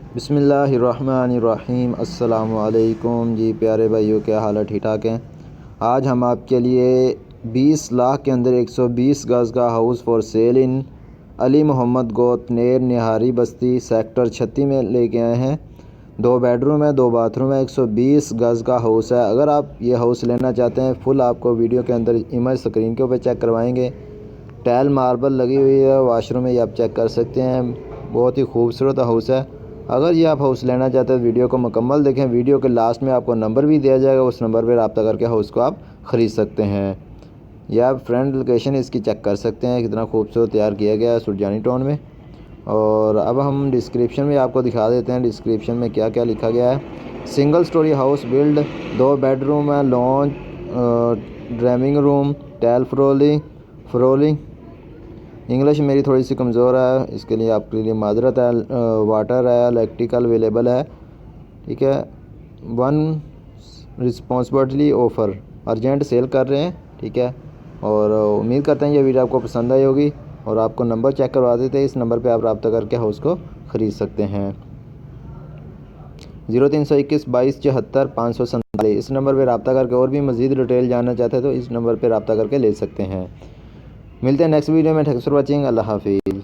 बिस्मिल्लाहिर्रहमानिर्रहीम। अस्सलामुअलैकुम जी प्यारे भाइयों, क्या हाल है? ठीक ठाक हैं। आज हम आपके लिए 20 लाख के अंदर 120 गज़ का हाउस फॉर सेल इन अली मोहम्मद गोत नेर निहारी बस्ती सेक्टर 36 में लेके आए हैं। 2 बेडरूम है, 2 बाथरूम है, 120 गज़ का हाउस है। अगर आप ये हाउस लेना चाहते हैं, फुल आपको वीडियो के अंदर इमेज स्क्रीन के ऊपर चेक करवाएंगे। टाइल मार्बल लगी हुई है, वाशरूम में ये आप चेक कर सकते हैं। बहुत ही खूबसूरत हाउस है। अगर ये आप हाउस लेना चाहते हैं, वीडियो को मुकम्मल देखें। वीडियो के लास्ट में आपको नंबर भी दिया जाएगा, उस नंबर पर रब्ता करके हाउस को आप ख़रीद सकते हैं। या आप फ्रंट लोकेशन इसकी चेक कर सकते हैं, कितना खूबसूरत तैयार किया गया है सुरजानी टाउन में। और अब हम डिस्क्रिप्शन में आपको दिखा देते हैं डिस्क्रिप्शन में क्या क्या लिखा गया है। Single story house build, 2 bedroom है, lounge, drawing room, tile flooring. English मेरी थोड़ी सी कमज़ोर है, इसके लिए आपके लिए माजरत है। वाटर है, इलेक्ट्रिकल अवेलेबल है, ठीक है। 1 रिस्पॉन्सिबिलिटी ऑफ़र, अर्जेंट सेल कर रहे हैं, ठीक है। और उम्मीद करते हैं ये वीडियो आपको पसंद आई होगी। और आपको नंबर चेक करवा देते हैं, इस नंबर पे आप रब्ता करके हाउस को ख़रीद सकते हैं। 0321 22 74 547। इस नंबर पे रब्ता करके और भी मज़ीद डिटेल जानना चाहते हैं तो इस नंबर पे रब्ता करके ले सकते हैं। मिलते हैं नेक्स्ट वीडियो में। Thanks for watching. अल्लाह हाफिज़।